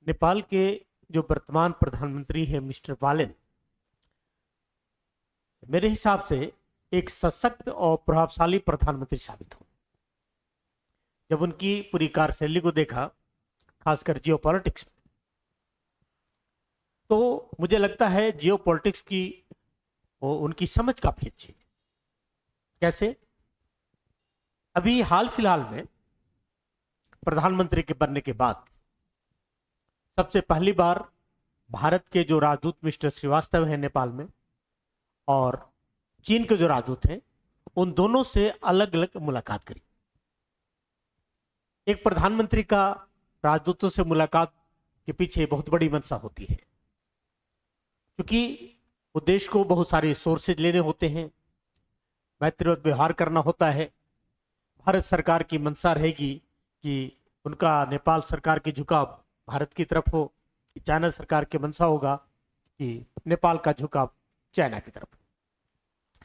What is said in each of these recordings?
नेपाल के जो वर्तमान प्रधानमंत्री हैं मिस्टर बालेन, मेरे हिसाब से एक सशक्त और प्रभावशाली प्रधानमंत्री साबित हो। जब उनकी पूरी कार्यशैली को देखा, खासकर जियो पॉलिटिक्स में, तो मुझे लगता है जियो पॉलिटिक्स की उनकी समझ काफी अच्छी है। कैसे? अभी हाल फिलहाल में प्रधानमंत्री के बनने के बाद सबसे पहली बार भारत के जो राजदूत मिस्टर श्रीवास्तव हैं नेपाल में, और चीन के जो राजदूत हैं, उन दोनों से अलग अलग मुलाकात करी। एक प्रधानमंत्री का राजदूतों से मुलाकात के पीछे बहुत बड़ी मंशा होती है, क्योंकि वो देश को बहुत सारे सोर्सेज लेने होते हैं, मैत्रीवत व्यवहार करना होता है। भारत सरकार की मंशा रहेगी कि उनका नेपाल सरकार की झुकाव भारत की तरफ हो, कि चाइना सरकार की मंशा होगा कि नेपाल का झुकाव चाइना की तरफ।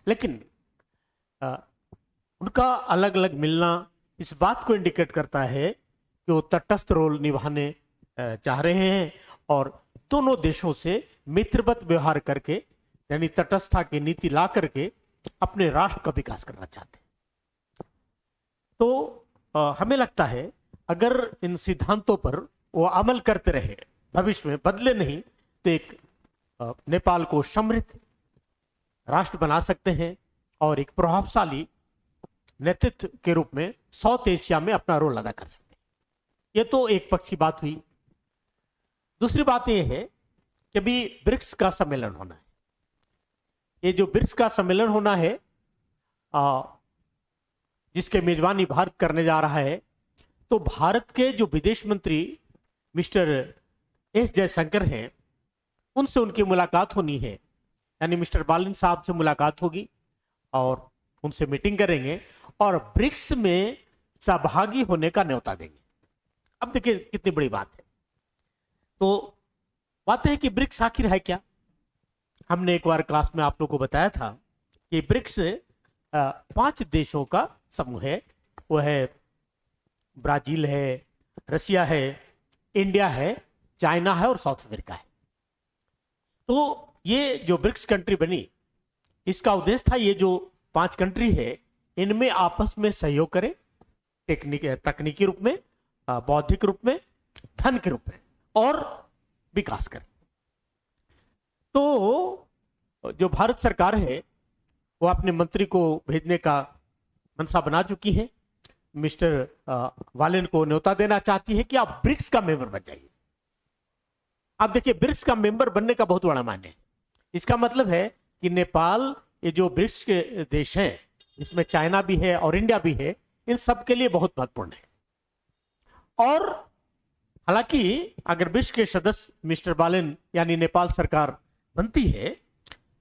लेकिन उनका अलग अलग मिलना इस बात को इंडिकेट करता है कि वो तटस्थ रोल निभाने चाह रहे हैं और दोनों देशों से मित्रवत व्यवहार करके, यानी तटस्थता की नीति ला करके अपने राष्ट्र का विकास करना चाहते हैं। तो हमें लगता है अगर इन सिद्धांतों पर वो अमल करते रहे, भविष्य में बदले नहीं, तो एक नेपाल को समृद्ध राष्ट्र बना सकते हैं और एक प्रभावशाली नेतृत्व के रूप में साउथ एशिया में अपना रोल अदा कर सकते हैं। ये तो एक पक्ष की बात हुई। दूसरी बात यह है कि अभी ब्रिक्स का सम्मेलन होना है। ये जो ब्रिक्स का सम्मेलन होना है, जिसके मेजबानी भारत करने जा रहा है, तो भारत के जो विदेश मंत्री मिस्टर एस जयशंकर हैं, उनसे उनकी मुलाकात होनी है। यानी मिस्टर बालन साहब से मुलाकात होगी और उनसे मीटिंग करेंगे और ब्रिक्स में सहभागी होने का न्योता देंगे। अब देखिए कितनी बड़ी बात है। तो बात है कि ब्रिक्स आखिर है क्या। हमने एक बार क्लास में आप लोगों को बताया था कि ब्रिक्स 5 देशों का समूह है। वो है ब्राजील है, रसिया है, इंडिया है, चाइना है और साउथ अफ्रीका है। तो ये जो ब्रिक्स कंट्री बनी, इसका उद्देश्य था ये जो 5 कंट्री है, इनमें आपस में सहयोग करें, तकनीकी रूप में, बौद्धिक रूप में, धन के रूप में, और विकास करें। तो जो भारत सरकार है वो अपने मंत्री को भेजने का मंशा बना चुकी है। मिस्टर बालेन को न्योता देना चाहती है कि आप ब्रिक्स का मेंबर बन जाइए। आप देखिए, ब्रिक्स का मेंबर बनने का बहुत बड़ा मायने है। इसका मतलब है कि नेपाल, ये जो ब्रिक्स के देश हैं, इसमें चाइना भी है और इंडिया भी है, इन सब के लिए बहुत महत्वपूर्ण है। और हालांकि अगर ब्रिक्स के सदस्य मिस्टर बालेन यानी नेपाल सरकार बनती है,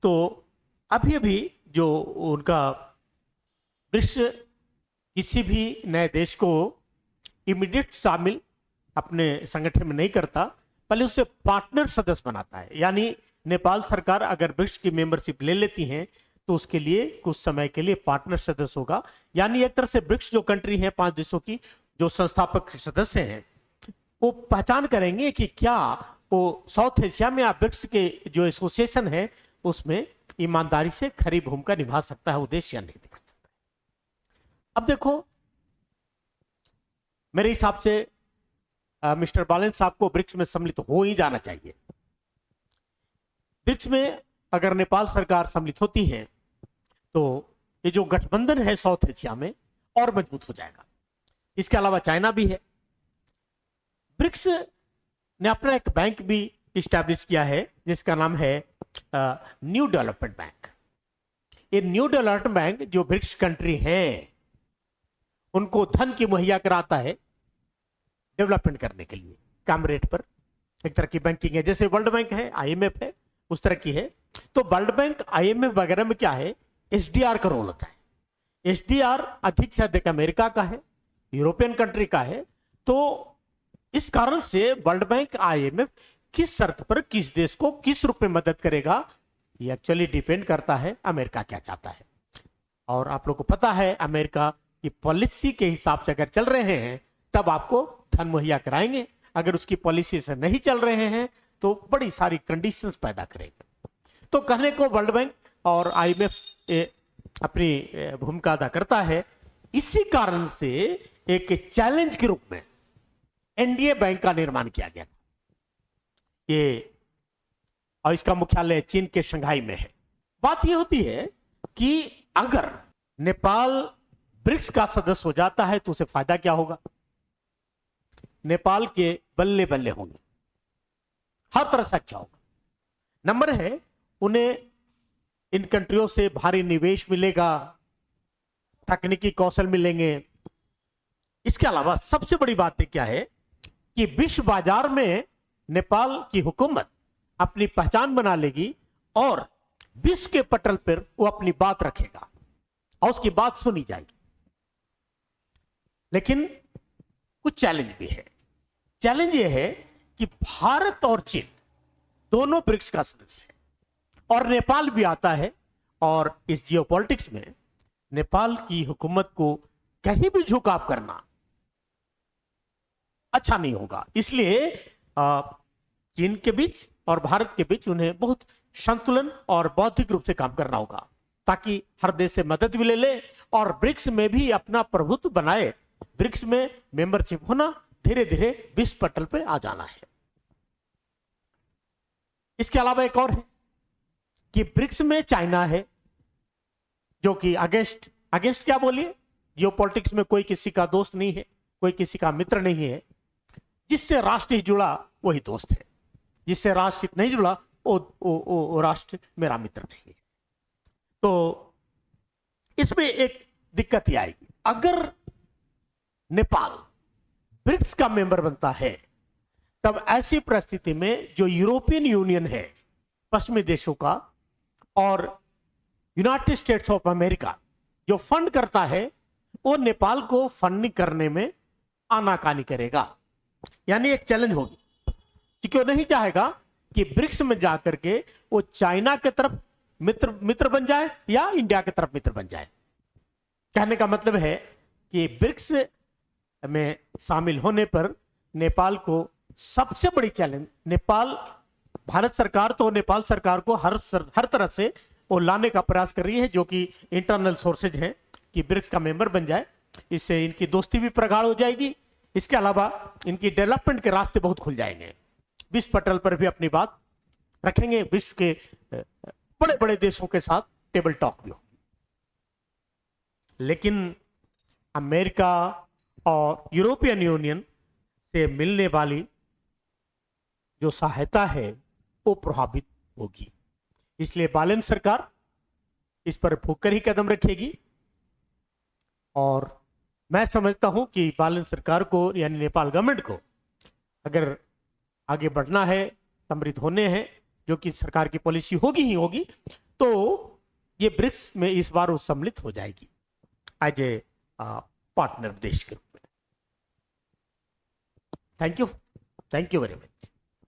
तो अभी अभी जो उनका ब्रिक्स किसी भी नए देश को इमीडिएट शामिल अपने संगठन में नहीं करता, पहले उसे पार्टनर सदस्य बनाता है। यानी नेपाल सरकार अगर ब्रिक्स की मेंबरशिप ले लेती है तो उसके लिए कुछ समय के लिए पार्टनर सदस्य होगा। यानी एक तरह से ब्रिक्स जो कंट्री है, 5 देशों की जो संस्थापक सदस्य हैं, वो पहचान करेंगे कि क्या वो साउथ एशिया में या ब्रिक्स के जो एसोसिएशन है उसमें ईमानदारी से खरी भूमिका निभा सकता है उद्देश्य या नहीं दिखा सकता है। अब देखो, मेरे हिसाब से मिस्टर बालेन साहब को ब्रिक्स में सम्मिलित हो ही जाना चाहिए। ब्रिक्स में अगर नेपाल सरकार सम्मिलित होती है तो ये जो गठबंधन है साउथ एशिया में और मजबूत हो जाएगा। इसके अलावा चाइना भी है। ब्रिक्स ने अपना एक बैंक भी इस्टेब्लिश किया है जिसका नाम है न्यू डेवलपमेंट बैंक। ये न्यू डेवलपमेंट बैंक जो ब्रिक्स कंट्री हैं उनको धन की मुहैया कराता है डेवलपमेंट करने के लिए कम रेट पर। एक तरह की बैंकिंग है, जैसे वर्ल्ड बैंक है, आईएमएफ है, उस तरह की है। तो वर्ल्ड बैंक, आईएमएफ वगैरह में क्या है, एसडीआर का रोल होता है। एसडीआर अधिक से अधिक अमेरिका का है, यूरोपियन कंट्री का है। तो इस कारण से वर्ल्ड बैंक, आईएमएफ किस शर्त पर किस देश को किस रूप में मदद करेगा, ये एक्चुअली डिपेंड करता है अमेरिका क्या चाहता है। और आप लोग को पता है अमेरिका की पॉलिसी के हिसाब से अगर चल रहे हैं तब आपको धन मुहैया कराएंगे, अगर उसकी पॉलिसी से नहीं चल रहे हैं तो बड़ी सारी कंडीशंस पैदा करेगा। तो कहने को वर्ल्ड बैंक और आईएमएफ अपनी भूमिका अदा करता है। इसी कारण से एक चैलेंज के रूप में एनडीए बैंक का निर्माण किया गया ये, और इसका मुख्यालय चीन के शंघाई में है। बात यह होती है कि अगर नेपाल ब्रिक्स का सदस्य हो जाता है तो उसे फायदा क्या होगा? नेपाल के बल्ले बल्ले होंगे, हर तरह से अच्छा होगा। नंबर है, उन्हें इन कंट्रियों से भारी निवेश मिलेगा, तकनीकी कौशल मिलेंगे। इसके अलावा सबसे बड़ी बात क्या है कि विश्व बाजार में नेपाल की हुकूमत अपनी पहचान बना लेगी और विश्व के पटल पर वो अपनी बात रखेगा और उसकी बात सुनी जाएगी। लेकिन कुछ चैलेंज भी है। चैलेंज ये है कि भारत और चीन दोनों ब्रिक्स का सदस्य है और नेपाल भी आता है, और इस जियोपॉलिटिक्स में नेपाल की हुकूमत को कहीं भी झुकाव करना अच्छा नहीं होगा। इसलिए चीन के बीच और भारत के बीच उन्हें बहुत संतुलन और बौद्धिक रूप से काम करना होगा ताकि हर देश से मदद भी ले ले और ब्रिक्स में भी अपना प्रभुत्व बनाए। ब्रिक्स में मेंबरशिप होना, धीरे धीरे विश्व पटल पे आ जाना है। इसके अलावा एक और है कि ब्रिक्स में चाइना है जो कि अगेंस्ट क्या बोलिए, जियोपॉलिटिक्स में कोई किसी का दोस्त नहीं है, कोई किसी का मित्र नहीं है। जिससे राष्ट्र जुड़ा वही दोस्त है, जिससे राष्ट्र नहीं जुड़ा वो राष्ट्र मेरा मित्र नहीं है। तो इसमें एक दिक्कत ही आएगी, अगर नेपाल ब्रिक्स का मेंबर बनता है तब ऐसी परिस्थिति में जो यूरोपियन यूनियन है पश्चिमी देशों का और यूनाइटेड स्टेट्स ऑफ अमेरिका जो फंड करता है वो नेपाल को फंडिंग करने में आनाकानी करेगा। यानी एक चैलेंज होगी क्योंकि वो नहीं चाहेगा कि ब्रिक्स में जाकर के वो चाइना के तरफ मित्र बन जाए या इंडिया की तरफ मित्र बन जाए। कहने का मतलब है कि ब्रिक्स में शामिल होने पर नेपाल को सबसे बड़ी चैलेंज, नेपाल भारत सरकार तो नेपाल सरकार को हर तरह से वो लाने का प्रयास कर रही है, जो कि इंटरनल सोर्सेज हैं कि ब्रिक्स का मेंबर बन जाए। इससे इनकी दोस्ती भी प्रगाढ़ हो जाएगी। इसके अलावा इनकी डेवलपमेंट के रास्ते बहुत खुल जाएंगे, विश्व पटल पर भी अपनी बात रखेंगे, विश्व के बड़े बड़े देशों के साथ टेबल टॉक भी होगी। लेकिन अमेरिका और यूरोपियन यूनियन से मिलने वाली जो सहायता है वो प्रभावित होगी। इसलिए बालन सरकार इस पर भूख कर ही कदम रखेगी और मैं समझता हूं कि बालन सरकार को यानी नेपाल गवर्नमेंट को अगर आगे बढ़ना है, समृद्ध होने हैं, जो कि सरकार की पॉलिसी होगी ही होगी, तो ये ब्रिक्स में इस बार वो सम्मिलित हो जाएगी एज ए पार्टनर देश के रूप में। Thank you very much.